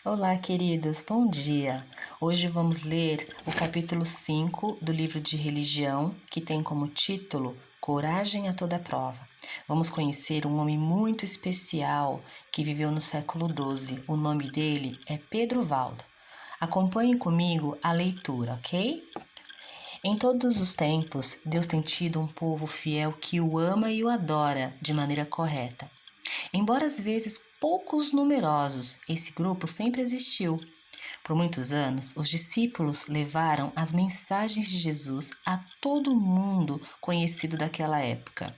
Olá, queridos, bom dia! Hoje vamos ler o capítulo 5 do livro de religião, que tem como título Coragem a toda prova. Vamos conhecer um homem muito especial que viveu no século XII. O nome dele é Pedro Valdo. Acompanhe comigo a leitura, ok? Em todos os tempos, Deus tem tido um povo fiel que o ama e o adora de maneira correta. Embora às vezes poucos numerosos, esse grupo sempre existiu. Por muitos anos, os discípulos levaram as mensagens de Jesus a todo mundo conhecido daquela época.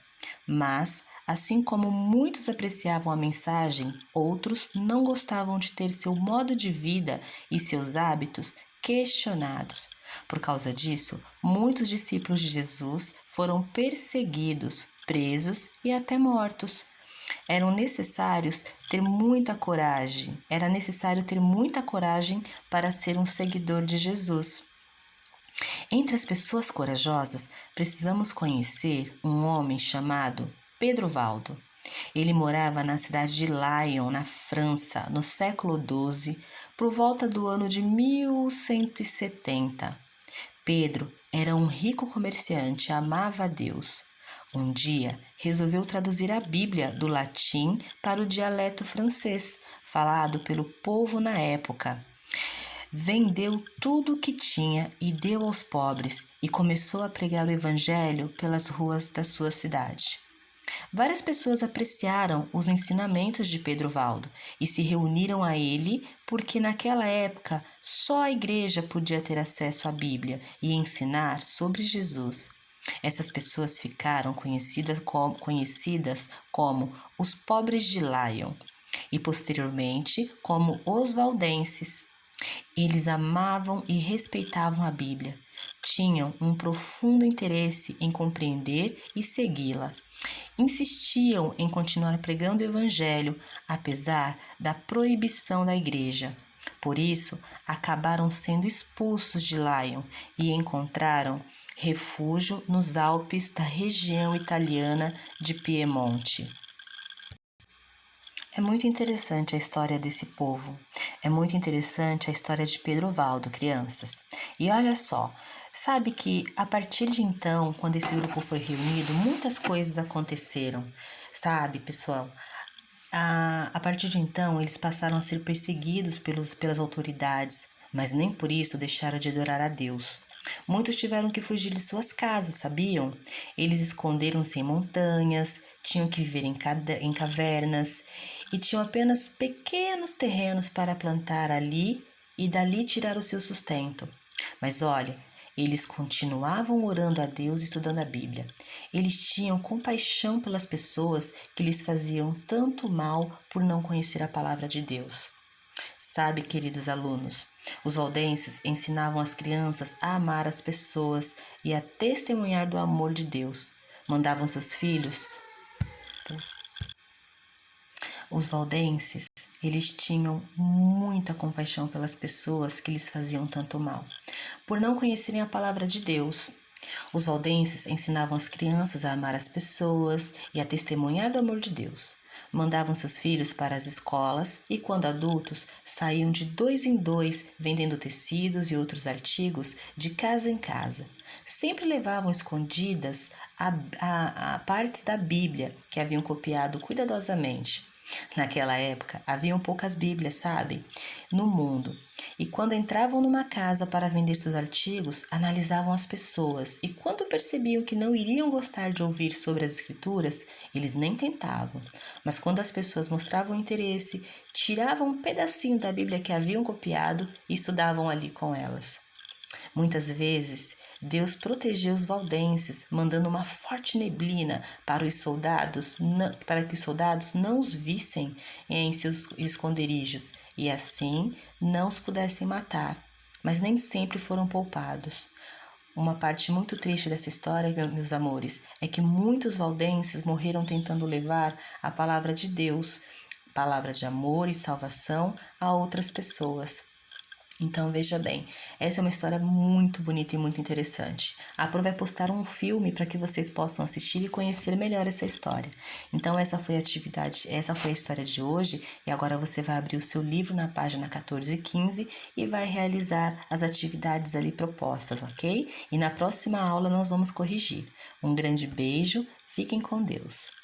Mas, assim como muitos apreciavam a mensagem, outros não gostavam de ter seu modo de vida e seus hábitos questionados. Por causa disso, muitos discípulos de Jesus foram perseguidos, presos e até mortos. Era necessário ter muita coragem para ser um seguidor de Jesus. Entre as pessoas corajosas, precisamos conhecer um homem chamado Pedro Valdo. Ele morava na cidade de Lyon, na França, no século XII, por volta do ano de 1170. Pedro era um rico comerciante, amava a Deus. Um dia, resolveu traduzir a Bíblia do latim para o dialeto francês, falado pelo povo na época. Vendeu tudo o que tinha e deu aos pobres e começou a pregar o evangelho pelas ruas da sua cidade. Várias pessoas apreciaram os ensinamentos de Pedro Valdo e se reuniram a ele porque naquela época só a igreja podia ter acesso à Bíblia e ensinar sobre Jesus. Essas pessoas ficaram conhecidas como os pobres de Lyon e posteriormente como os valdenses. Eles amavam e respeitavam a Bíblia, tinham um profundo interesse em compreender e segui-la. Insistiam em continuar pregando o Evangelho, apesar da proibição da igreja. Por isso, acabaram sendo expulsos de Lyon e encontraram refúgio nos Alpes da região italiana de Piemonte. É muito interessante a história desse povo. É muito interessante a história de Pedro Valdo, crianças. E olha só, sabe que a partir de então, quando esse grupo foi reunido, muitas coisas aconteceram. Sabe, pessoal? A partir de então, eles passaram a ser perseguidos pelas autoridades, mas nem por isso deixaram de adorar a Deus. Muitos tiveram que fugir de suas casas, sabiam? Eles esconderam-se em montanhas, tinham que viver em cavernas e tinham apenas pequenos terrenos para plantar ali e dali tirar o seu sustento. Mas olha, eles continuavam orando a Deus e estudando a Bíblia. Eles tinham compaixão pelas pessoas que lhes faziam tanto mal por não conhecer a palavra de Deus. Sabe, queridos alunos, os valdenses ensinavam as crianças a amar as pessoas e a testemunhar do amor de Deus. Mandavam seus filhos. Os valdenses, eles tinham muita compaixão pelas pessoas que lhes faziam tanto mal, por não conhecerem a palavra de Deus. Os valdenses ensinavam as crianças a amar as pessoas e a testemunhar do amor de Deus. Mandavam seus filhos para as escolas e, quando adultos, saíam de dois em dois vendendo tecidos e outros artigos de casa em casa. Sempre levavam escondidas a partes da Bíblia que haviam copiado cuidadosamente. Naquela época, haviam poucas Bíblias, sabe, no mundo. E quando entravam numa casa para vender seus artigos, analisavam as pessoas e quando percebiam que não iriam gostar de ouvir sobre as escrituras, eles nem tentavam. Mas quando as pessoas mostravam interesse, tiravam um pedacinho da Bíblia que haviam copiado e estudavam ali com elas. Muitas vezes, Deus protegeu os valdenses, mandando uma forte neblina para que os soldados não os vissem em seus esconderijos e assim não os pudessem matar. Mas nem sempre foram poupados. Uma parte muito triste dessa história, meus amores, é que muitos valdenses morreram tentando levar a palavra de Deus, palavra de amor e salvação a outras pessoas. Então, veja bem, essa é uma história muito bonita e muito interessante. A Pro vai postar um filme para que vocês possam assistir e conhecer melhor essa história. Então, essa foi a atividade, essa foi a história de hoje, e agora você vai abrir o seu livro na página 14 e 15 e vai realizar as atividades ali propostas, ok? E na próxima aula nós vamos corrigir. Um grande beijo, fiquem com Deus.